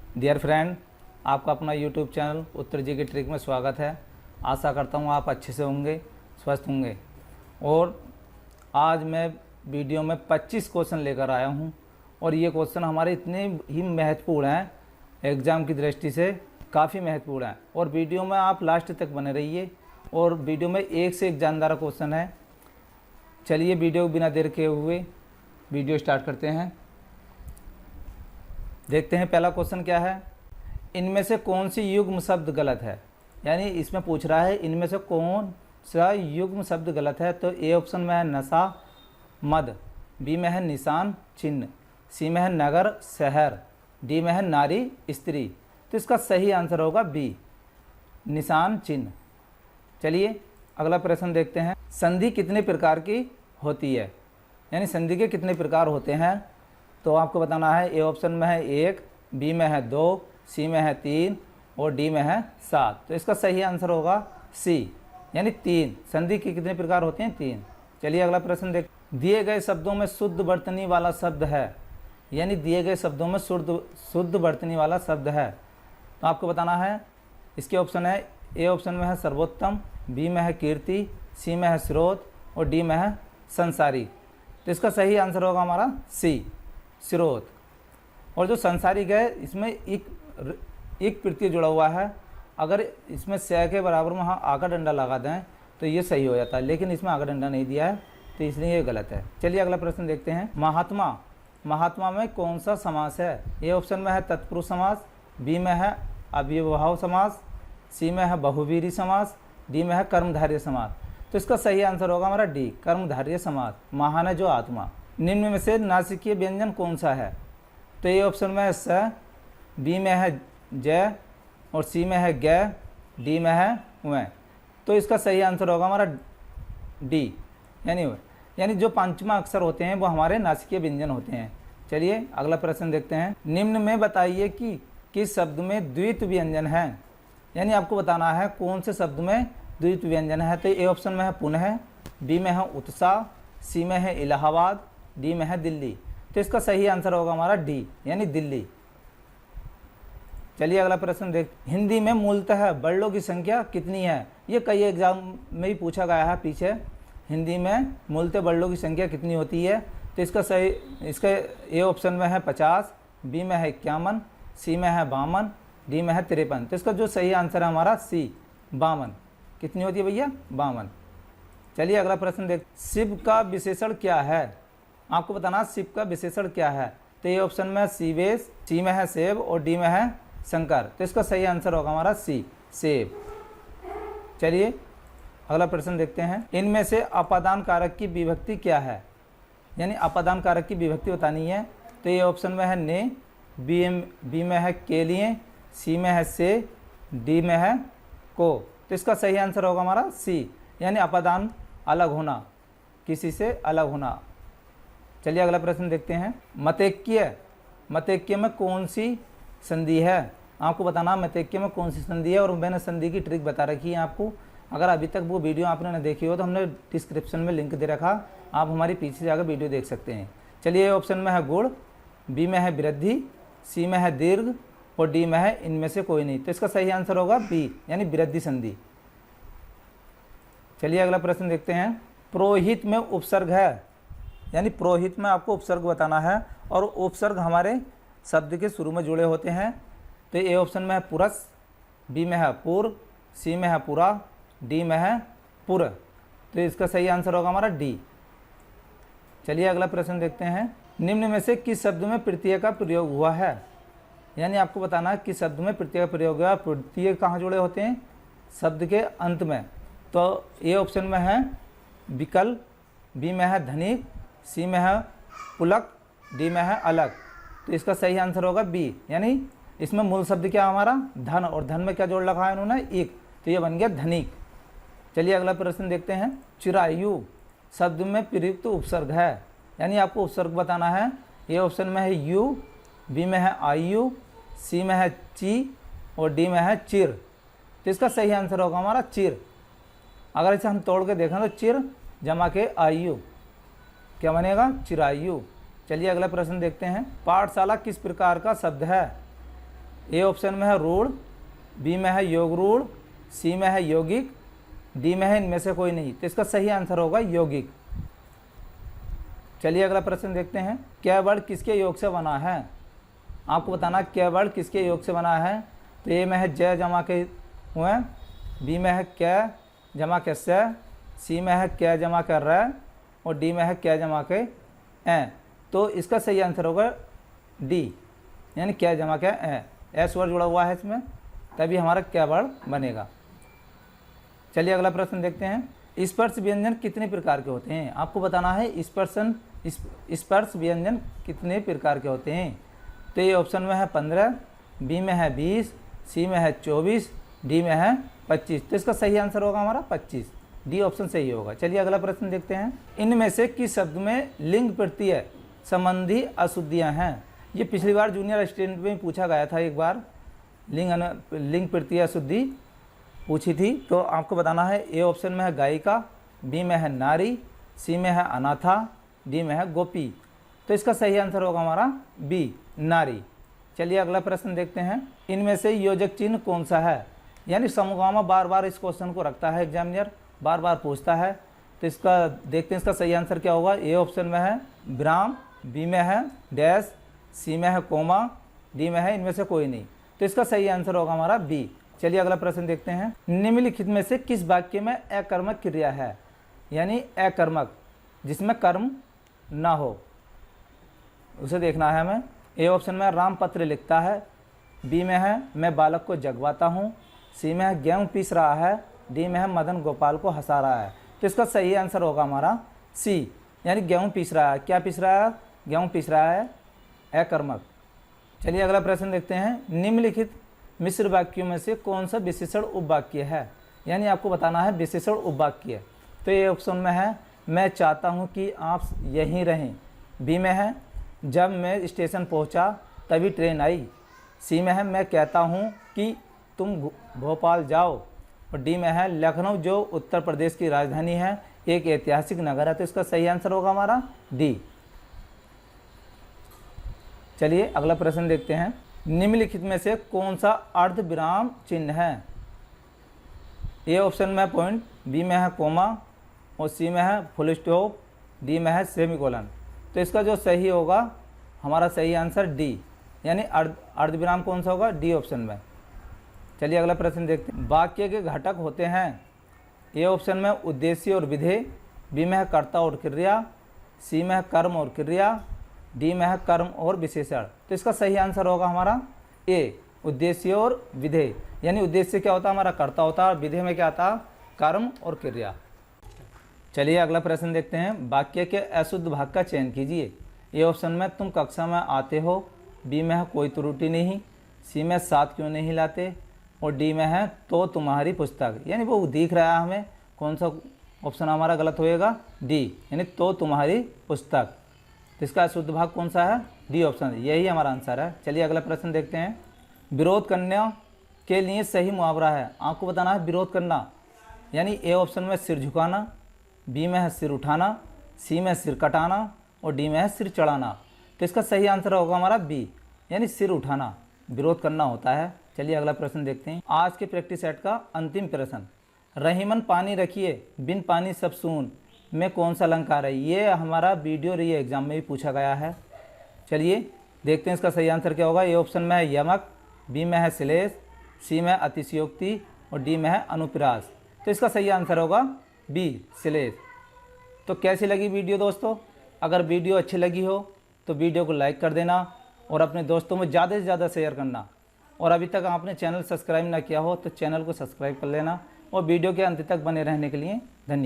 Dear friend, आपका अपना YouTube channel उत्तर जी की ट्रिक में स्वागत है। आशा करता हूँ आप अच्छे से होंगे, स्वस्थ होंगे। और आज मैं वीडियो में 25 क्वेश्चन लेकर आया हूँ और ये क्वेश्चन हमारे इतने ही महत्वपूर्ण हैं, एग्ज़ाम की दृष्टि से काफ़ी महत्वपूर्ण है। और वीडियो में आप लास्ट तक बने रहिए और वीडियो में एक से एक जानदार क्वेश्चन है। चलिए वीडियो बिना देर के हुए वीडियो स्टार्ट करते हैं। देखते हैं पहला क्वेश्चन क्या है। इनमें से कौन सी युग्म शब्द गलत है? यानी इसमें पूछ रहा है इनमें से कौन सा युग्म शब्द गलत है। तो ए ऑप्शन में है नशा मद, बी में है निशान चिन्ह, सी में है नगर शहर, डी में है नारी स्त्री। तो इसका सही आंसर होगा बी निशान चिन्ह। चलिए अगला प्रश्न देखते हैं। संधि कितने प्रकार की होती है? यानी संधि के कितने प्रकार होते हैं? तो आपको बताना है। ए ऑप्शन में है 1, बी में है 2, सी में है 3 और डी में है 7। तो इसका सही आंसर होगा सी यानी 3। संधि के कितने प्रकार होते हैं? 3। चलिए अगला प्रश्न देख। दिए गए शब्दों में शुद्ध वर्तनी वाला शब्द है। यानी दिए गए शब्दों में शुद्ध वर्तनी वाला शब्द है। तो आपको बताना है। इसके ऑप्शन है। ए ऑप्शन में है सर्वोत्तम, बी में है कीर्ति, सी में है स्रोत और डी में है संसारी। तो इसका सही आंसर होगा हमारा सी स्रोत। और जो संसारिक है इसमें एक प्रत्यय जुड़ा हुआ है। अगर इसमें स के बराबर में हाँ आका डंडा लगा दें तो ये सही हो जाता है, लेकिन इसमें आका डंडा नहीं दिया है तो इसलिए ये गलत है। चलिए अगला प्रश्न देखते हैं। महात्मा में कौन सा समास है? ए ऑप्शन में है तत्पुरुष समास, बी में है अव्ययभाव समास, सी में है बहुवीरी समास, डी में है कर्मधारय समास। तो इसका सही आंसर होगा हमारा डी कर्मधारय समास। महान है जो आत्मा। निम्न में से नासिकीय व्यंजन कौन सा है? तो ए ऑप्शन में है स, बी में है जय और सी में है ग, डी में है व। तो इसका सही आंसर होगा हमारा डी यानी जो पांचवा अक्षर होते हैं वो हमारे नासिकीय व्यंजन होते हैं। चलिए अगला प्रश्न देखते हैं। निम्न में बताइए कि किस शब्द में द्वित व्यंजन है। यानी आपको बताना है कौन से शब्द में द्वित व्यंजन है। तो ए ऑप्शन में है पुनः, बी में है उत्साह, सी में है इलाहाबाद, डी में है दिल्ली। तो इसका सही आंसर होगा हमारा डी यानी दिल्ली। चलिए अगला प्रश्न देख। हिंदी में मूलतः वर्णों की संख्या कितनी है? ये कई एग्जाम में ही पूछा गया है पीछे। हिंदी में मूलतः वर्णों की संख्या कितनी होती है? तो इसका ए ऑप्शन में है 50, बी में है 51, सी में है 52, डी में है 53। तो इसका जो सही आंसर है हमारा सी 52। कितनी होती है भैया? 52। चलिए अगला प्रश्न देख। शिव का विशेषण क्या है? आपको बताना शिव का विशेषण क्या है। तो ये ऑप्शन में शिवेश, सी में है सेब और डी में है शंकर। तो इसका सही आंसर होगा हमारा सी सेब। चलिए अगला प्रश्न देखते हैं। इनमें से अपादान कारक की विभक्ति क्या है? यानी अपादान कारक की विभक्ति बतानी है। तो ये ऑप्शन में है ने, बी में है के लिए, सी में है से, डी में है को। तो इसका सही आंसर होगा हमारा सी यानी अपादान अलग होना, किसी से अलग होना। चलिए अगला प्रश्न देखते हैं। मतैक्य में कौन सी संधि है? आपको बताना मतैक्य में कौन सी संधि है। और मैंने संधि की ट्रिक बता रखी है आपको। अगर अभी तक वो वीडियो आपने न देखी हो तो हमने डिस्क्रिप्शन में लिंक दे रखा, आप हमारी पीछे जाकर वीडियो देख सकते हैं। चलिए ऑप्शन में है गुण, बी में है वृद्धि, सी में है दीर्घ और डी में है इनमें से कोई नहीं। तो इसका सही आंसर होगा बी यानी वृद्धि संधि। चलिए अगला प्रश्न देखते हैं। पुरोहित में उपसर्ग है। यानी पुरोहित में आपको उपसर्ग बताना है और उपसर्ग हमारे शब्द के शुरू में जुड़े होते हैं। तो ए ऑप्शन में है पुरस, बी में है पूर्व, सी में है पुरा, डी में है पुर। तो इसका सही आंसर होगा हमारा डी। चलिए अगला प्रश्न देखते हैं। निम्न में से किस शब्द में प्रत्यय का प्रयोग हुआ है? यानी आपको बताना है किस शब्द में प्रत्यय का प्रयोग हुआ है। प्रत्यय कहाँ जुड़े होते हैं? शब्द के अंत में। तो ए ऑप्शन में है विकल, बी में है धनिक, सी में है पुलक, डी में है अलग। तो इसका सही आंसर होगा बी यानी इसमें मूल शब्द क्या हमारा धन, और धन में क्या जोड़ रखा है इन्होंने? एक। तो ये बन गया धनिक। चलिए अगला प्रश्न देखते हैं। चिरायु शब्द में प्रयुक्त उपसर्ग है। यानी आपको उपसर्ग बताना है। ए ऑप्शन में है यू, बी में है आयु, सी में है ची और डी में है चिर। तो इसका सही आंसर होगा हमारा चिर। अगर इसे हम तोड़ के देखें तो चिर जमा के आयु क्या बनेगा? चिरायु। चलिए अगला प्रश्न देखते हैं। पाठशाला किस प्रकार का शब्द है? ए ऑप्शन में है रूढ़, बी में है योग रूढ़, सी में है यौगिक, डी में है इनमें से कोई नहीं। तो इसका सही आंसर होगा यौगिक। चलिए अगला प्रश्न देखते हैं। क्या वर्ड किसके योग से बना है? आपको बताना क्या वर्ड किसके योग से बना है। तो ए में है जय जमा के हुए, बी में है क्या जमा के से, सी में है क्या जमा कर रहा है, और डी में है क्या जमा के ए। तो इसका सही आंसर होगा डी, यानी क्या जमा के ए। एस वर्ड जुड़ा हुआ है इसमें, तभी हमारा क्या वर्ड बनेगा। चलिए अगला प्रश्न देखते हैं। स्पर्श व्यंजन कितने प्रकार के होते हैं? आपको बताना है स्पर्श व्यंजन कितने प्रकार के होते हैं। तो ये ऑप्शन में है 15, बी में है 20, सी में है 24, डी में है 25। तो इसका सही आंसर होगा हमारा 25, डी ऑप्शन सही होगा। चलिए अगला प्रश्न देखते हैं। इनमें से किस शब्द में लिंग प्रत्यय संबंधी अशुद्धियाँ हैं? ये पिछली बार जूनियर स्टूडेंट में पूछा गया था, एक बार लिंग प्रत्यय अशुद्धि पूछी थी। तो आपको बताना है ए ऑप्शन में है गायिका, बी में है नारी, सी में है अनाथा, डी में है गोपी। तो इसका सही आंसर होगा हमारा बी, नारी। चलिए अगला प्रश्न देखते हैं। इनमें से योजक चिन्ह कौन सा है? यानी समूहगामा बार बार इस क्वेश्चन को रखता है, एग्जामिनर बार बार पूछता है। तो इसका देखते हैं इसका सही आंसर क्या होगा। ए ऑप्शन में है विराम, बी में है डैश, सी में है कोमा, डी में है इनमें से कोई नहीं। तो इसका सही आंसर होगा हमारा बी। चलिए अगला प्रश्न देखते हैं। निम्नलिखित में से किस वाक्य में अकर्मक क्रिया है? यानी अकर्मक जिसमें कर्म ना हो, उसे देखना है हमें। ए ऑप्शन में राम पत्र लिखता है, बी में है मैं बालक को जगवाता हूँ, सी में है गेहूँ पीस रहा है, डी में है मदन गोपाल को हंसा रहा है। तो इसका सही आंसर होगा हमारा सी, यानी गेहूँ पीस रहा है। क्या पीस रहा है? गेहूँ पीस रहा है, अकर्मक। चलिए अगला प्रश्न देखते हैं। निम्नलिखित मिश्र वाक्यों में से कौन सा विशेषण उपवाक्य है? यानी आपको बताना है विशेषण उपवाक्य। तो ये ऑप्शन में है मैं चाहता हूँ कि आप यहीं रहें, बी में है जब मैं स्टेशन पहुँचा तभी ट्रेन आई, सी में है मैं कहता हूँ कि तुम भोपाल जाओ, और डी में है लखनऊ जो उत्तर प्रदेश की राजधानी है एक ऐतिहासिक नगर है। तो इसका सही आंसर होगा हमारा डी। चलिए अगला प्रश्न देखते हैं। निम्नलिखित में से कौन सा अर्ध विराम चिन्ह है? ए ऑप्शन में पॉइंट, बी में है कोमा, और सी में है फुल स्टॉप, डी में है सेमीकोलन। तो इसका जो सही होगा हमारा सही आंसर डी, यानी अर्ध विराम कौन सा होगा? डी ऑप्शन में। चलिए अगला प्रश्न देखते हैं। वाक्य के घटक होते हैं। ए ऑप्शन में उद्देश्य और विधेय, बी में है कर्ता और क्रिया, सी में है कर्म और क्रिया, डी में है कर्म और विशेषण। तो इसका सही आंसर होगा हमारा ए, उद्देश्य और विधेय। यानी उद्देश्य क्या होता है? हमारा कर्ता होता है, विधेय में क्या आता? कर्म और क्रिया। चलिए अगला प्रश्न देखते हैं। वाक्य के अशुद्ध भाग का चयन कीजिए। ए ऑप्शन में तुम कक्षा में आते हो, बी में है कोई त्रुटि नहीं, सी में साथ क्यों नहीं लाते, और डी में है तो तुम्हारी पुस्तक। यानी वो दिख रहा है हमें, कौन सा ऑप्शन हमारा गलत होएगा? डी, यानी तो तुम्हारी पुस्तक। तो इसका शुद्ध भाग कौन सा है? डी ऑप्शन, यही हमारा आंसर है। चलिए अगला प्रश्न देखते हैं। विरोध करने के लिए सही मुहावरा है। आपको बताना है विरोध करना, यानी ए ऑप्शन में सिर झुकाना, बी में है सिर उठाना, सी में सिर कटाना, और डी में है सिर चढ़ाना। तो इसका सही आंसर होगा हमारा बी, यानी सिर उठाना, विरोध करना होता है। चलिए अगला प्रश्न देखते हैं। आज के प्रैक्टिस सेट का अंतिम प्रश्न। रहीमन पानी रखिए बिन पानी सब सून में कौन सा अलंकार है? ये हमारा वीडियो री एग्जाम में भी पूछा गया है। चलिए देखते हैं इसका सही आंसर क्या होगा। ए ऑप्शन में है यमक, बी में है श्लेष, सी में है अतिशयोक्ति, और डी में है अनुप्रास। तो इसका सही आंसर होगा बी, श्लेष। तो कैसी लगी वीडियो दोस्तों? अगर वीडियो अच्छी लगी हो तो वीडियो को लाइक कर देना और अपने दोस्तों में ज़्यादा से ज़्यादा शेयर करना। और अभी तक आपने चैनल सब्सक्राइब ना किया हो तो चैनल को सब्सक्राइब कर लेना। और वीडियो के अंत तक बने रहने के लिए धन्यवाद।